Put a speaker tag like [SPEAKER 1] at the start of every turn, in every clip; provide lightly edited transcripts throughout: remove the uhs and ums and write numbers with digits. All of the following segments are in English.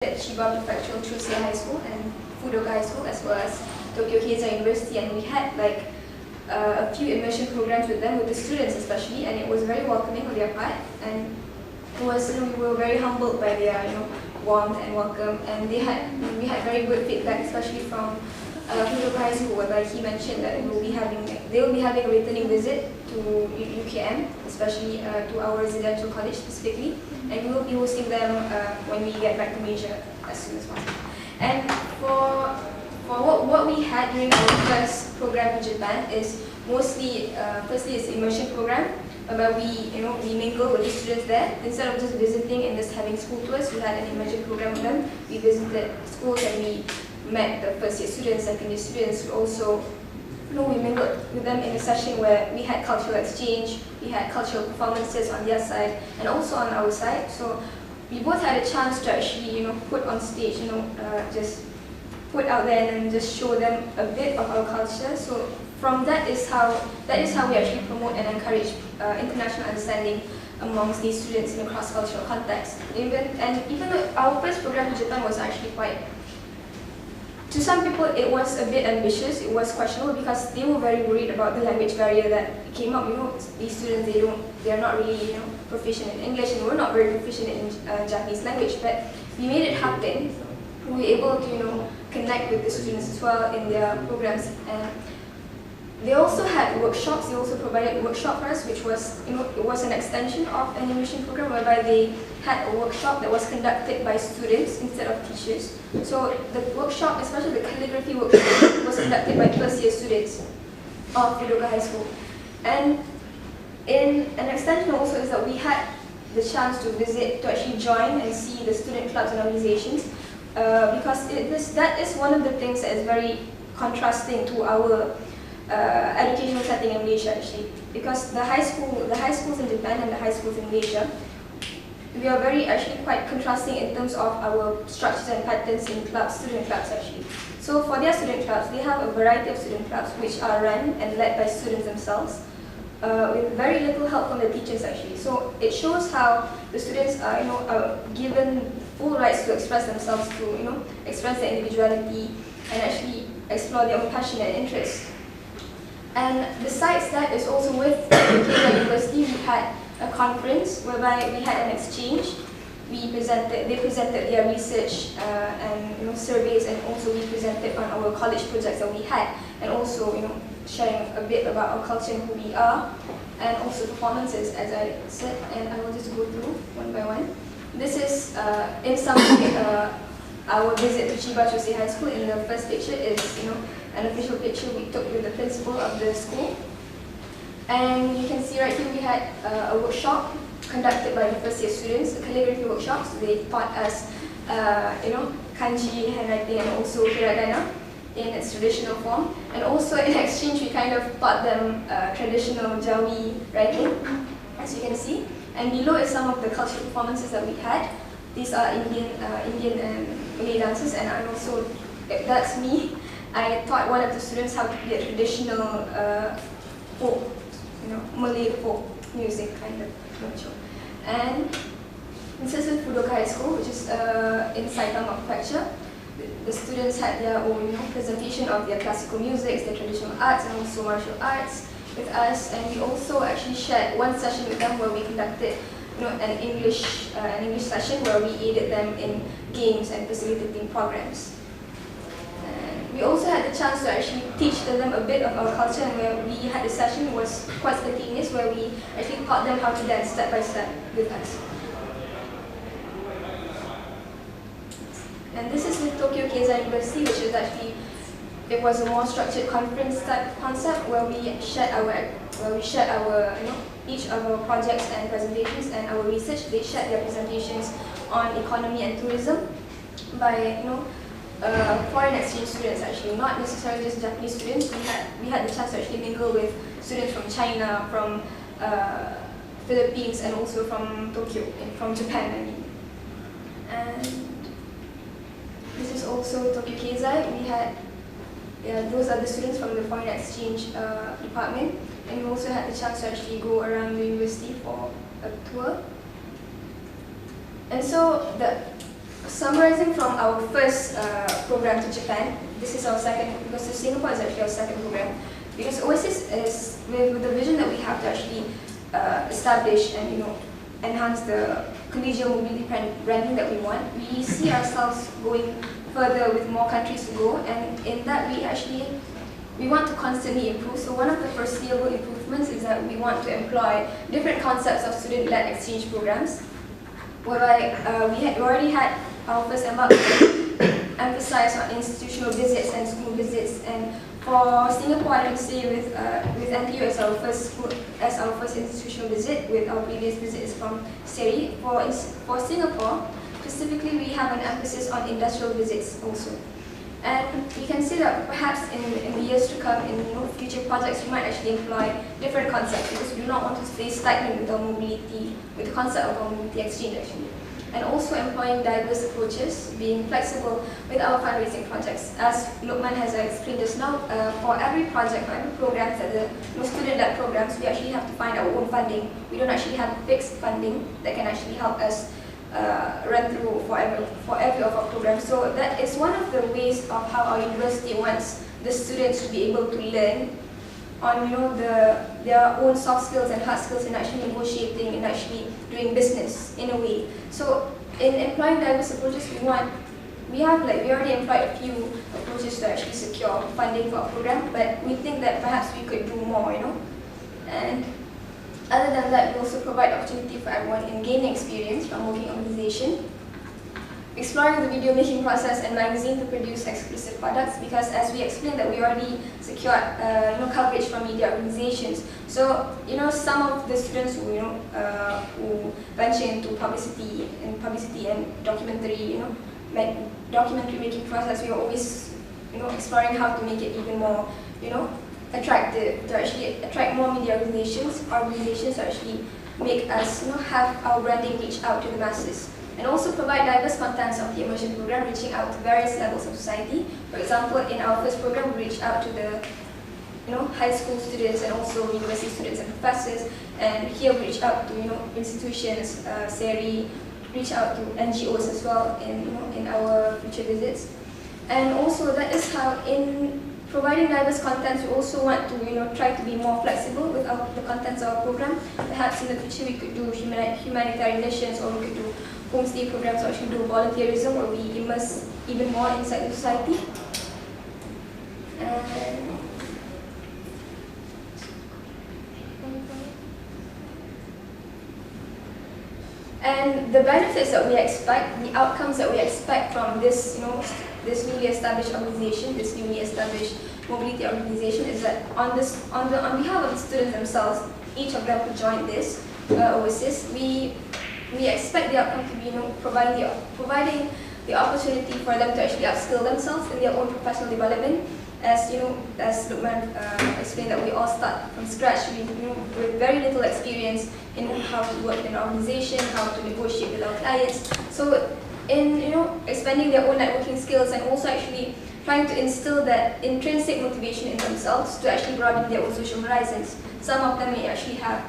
[SPEAKER 1] at Chiba Prefectural Chusei High School and Fudoka High School, as well as Tokyo Keizai University, and we had like a few immersion programs with them, with the students especially, and it was very welcoming on their part, and it was, we were very humbled by their warmth and welcome, and we had very good feedback, especially from Fudoka High School, whereby he mentioned that they will be having a returning visit to UKM, especially to our residential college specifically, and we will be hosting them when we get back to Malaysia as soon as possible. And for what we had during our first program in Japan is mostly, firstly, it's immersion program, whereby we mingle with the students there. Instead of just visiting and just having school tours, we had an immersion program with them. We visited schools and we met the first year students, second year students. We also we mingled with them in a session where we had cultural exchange, we had cultural performances on their side and also on our side. So we both had a chance to actually put on stage, just put out there and just show them a bit of our culture. So from that is how we actually promote and encourage international understanding amongst these students in a cross-cultural context. Even though our first program in Japan was actually quite, to some people it was a bit ambitious, it was questionable because they were very worried about the language barrier that came up. These students, they're not really proficient in English, and we're not very proficient in Japanese language, but we made it happen. We were able to connect with the students as well in their programs, and they also had workshops. They also provided a workshop for us, which was it was an extension of an immersion program, whereby they had a workshop that was conducted by students instead of teachers. So the workshop, especially the calligraphy workshop, was conducted by first year students of Fudoka High School. And in an extension also is that we had the chance to visit, to actually join and see the student clubs and organizations, because that is one of the things that is very contrasting to our educational setting in Malaysia, actually, because the high schools in Japan and the high schools in Malaysia, we are actually quite contrasting in terms of our structures and patterns in clubs, student clubs actually. So for their student clubs, they have a variety of student clubs which are run and led by students themselves, with very little help from the teachers actually. So it shows how the students are given full rights to express themselves, to express their individuality and actually explore their own passion and interests. And besides that, is also with Keizai University, we had a conference whereby we had an exchange. They presented their research and surveys, and also we presented on our college projects that we had, and also sharing a bit about our culture and who we are, and also performances, as I said. And I will just go through one by one. This is in summary our visit to Chiba Chusei High School. In the first picture is an official picture we took with the principal of the school. And you can see right here we had a workshop conducted by the first year students, a calligraphy workshop. So they taught us, kanji handwriting and also hiragana in its traditional form. And also in exchange, we kind of taught them traditional Jawi writing, as you can see. And below is some of the cultural performances that we had. These are Indian and Malay dances, and I also, that's me. I taught one of the students how to play a traditional folk, Malay folk music kind of show. And this is in Fudoka High School, which is in Saitama Prefecture. The students had their own presentation of their classical music, their traditional arts, and also martial arts with us. And we also actually shared one session with them where we conducted an English session where we aided them in games and facilitating programs. We also had the chance to actually teach them a bit of our culture, and where we had a session was quite spontaneous, where we actually taught them how to dance step by step with us. And this is with Tokyo Keizai University, which is actually, it was a more structured conference type concept where we shared our each of our projects and presentations and our research. They shared their presentations on economy and tourism by foreign exchange students, actually, not necessarily just Japanese students. We had the chance to actually mingle with students from China, from Philippines, and also from Tokyo, from Japan, I mean. And this is also Tokyo Keizai. We had, those are the students from the foreign exchange department, and we also had the chance to actually go around the university for a tour. And so summarizing from our first program to Japan, this is our second, because Singapore is actually our second program. Because Oasis is with the vision that we have to actually establish and enhance the collegial mobility branding that we want. We see ourselves going further with more countries to go, and in that we want to constantly improve. So one of the foreseeable improvements is that we want to employ different concepts of student-led exchange programs, whereby we already had our first emphasize on institutional visits and school visits. And for Singapore, I can say with NTU as our first institutional visit, with our previous visits from Seri. For Singapore, specifically, we have an emphasis on industrial visits also. And we can see that perhaps in the years to come, in future projects, we might actually employ different concepts, because we do not want to stay stagnant with our mobility, with the concept of our mobility exchange actually. And also employing diverse approaches, being flexible with our fundraising projects. As Luqman has explained just now, for every project, for every program, the student-led programs, we actually have to find our own funding. We don't actually have fixed funding that can actually help us run through for every of our programs. So that is one of the ways of how our university wants the students to be able to learn on their own soft skills and hard skills in actually negotiating and actually doing business in a way. So in employing diverse approaches, we already employed a few approaches to actually secure funding for our program, but we think that perhaps we could do more, And other than that, we also provide opportunity for everyone in gaining experience from working organization, exploring the video making process and magazine to produce exclusive products, because as we explained that we already secured coverage from media organizations. So some of the students who who venture into publicity and documentary documentary making process, we are always exploring how to make it even more attractive, to actually attract more media organizations to actually make us have our branding reach out to the masses. And also provide diverse contents of the immersion program, reaching out to various levels of society. For example, in our first program, we reached out to the high school students and also university students and professors. And here we reach out to institutions, Seri, reach out to NGOs as well in our future visits. And also that is how in providing diverse contents, we also want to try to be more flexible with the contents of our program. Perhaps in the future we could do humanitarian missions, or we could do homestay programs, or actually do volunteerism, or we immerse even more inside the society. And the benefits that we expect, the outcomes that we expect from this, this newly established organization, this newly established mobility organization, is that on behalf of the students themselves, each of them who joined this Oasis, we expect the outcome to be providing the opportunity for them to actually upskill themselves in their own professional development. As as Luqman explained, that we all start from scratch with very little experience in how to work in an organization, how to negotiate with our clients. So in expanding their own networking skills, and also actually trying to instill that intrinsic motivation in themselves to actually broaden their own social horizons. Some of them may actually have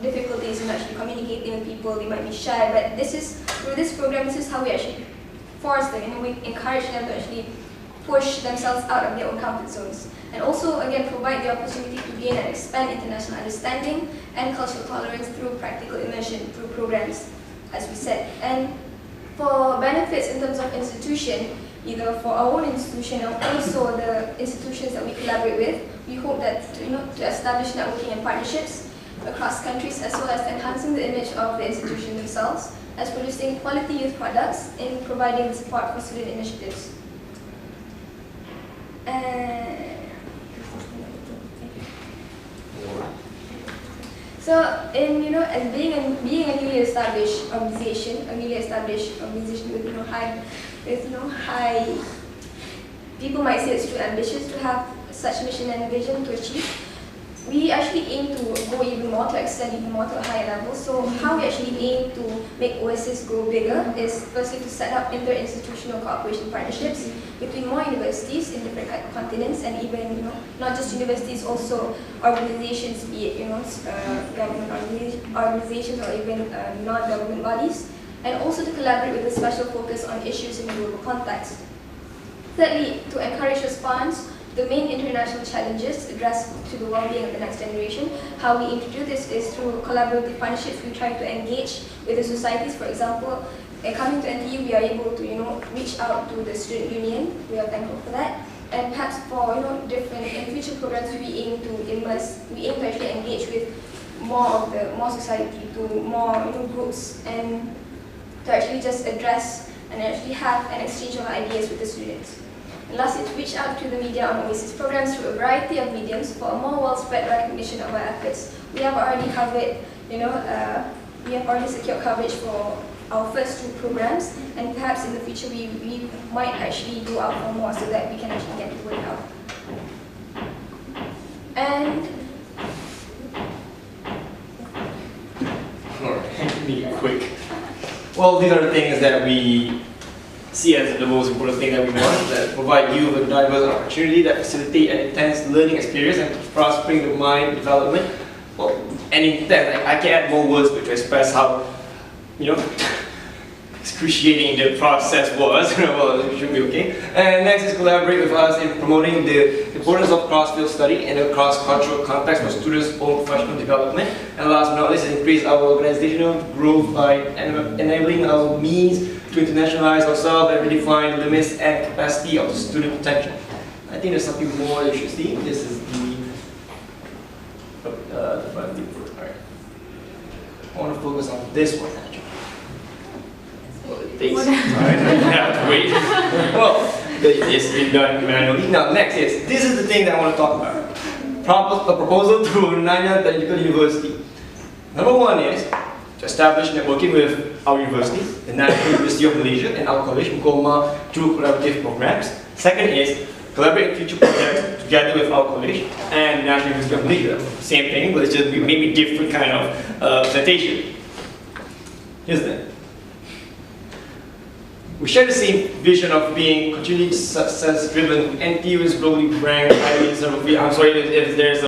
[SPEAKER 1] difficulties in actually communicating with people. They might be shy, but through this program, this is how we actually force them, we encourage them to actually push themselves out of their own comfort zones. And also, again, provide the opportunity to gain and expand international understanding and cultural tolerance through practical immersion, through programs, as we said. And for benefits in terms of institution, either for our own institution and also the institutions that we collaborate with, we hope that to establish networking and partnerships across countries, as well as enhancing the image of the institution themselves, as producing quality youth products in providing support for student initiatives. So, as being a newly established organization with high, people might say it's too ambitious to have such mission and vision to achieve. We actually aim to go even more, to extend even more to a higher level. So how we actually aim to make Oasis go bigger is firstly to set up interinstitutional cooperation partnerships between more universities in different continents, and even not just universities, also organizations, be it government organizations or even non-government bodies. and also to collaborate with a special focus on issues in the global context. Thirdly, to encourage response to the main international challenges addressed to the well-being of the next generation. How we aim to do this is through collaborative partnerships. We try to engage with the societies. For example, coming to NTU, we are able to reach out to the student union. We are thankful for that. And perhaps for different future programs, we aim to actually engage with more society, to more groups, and to actually just address and actually have an exchange of ideas with the students. And lastly, to reach out to the media on Oasis programs through a variety of mediums for a more well-spread recognition of our efforts. We have already covered, we have already secured coverage for our first 2 programs, and perhaps in the future we might actually go out for more so that we can actually get the word out. And
[SPEAKER 2] alright, be quick. Well, these are the things that we see as the most important thing that we want, that provide you with a diverse opportunity, that facilitate an intense learning experience and prospering the mind development. Well, and intense, I can add more words to express how, excruciating the process was. Well, it should be okay. And next is collaborate with us in promoting the importance of cross-field study in a cross-cultural context for students' own professional development. And last but not least, increase our organizational growth by enabling our means to internationalize ourselves and redefine the limits and capacity of the student potential. I think there's something more you should see. This is the front view. Alright. I want to focus on this one actually. Well, it takes time. I have to wait. Well, it's been done manually. Now, next is, this is the thing that I want to talk about. A proposal to Nanyang Technical University. Number 1 is to establish networking with our universities, the National University of Malaysia and our college, Mukoma, through collaborative programs. Second is collaborate in future projects together with our college and National University of Malaysia. Same thing, but it's just maybe different kind of presentation. Here's that. We share the same vision of being continually success-driven. NTU is globally ranked highly. I'm sorry if there's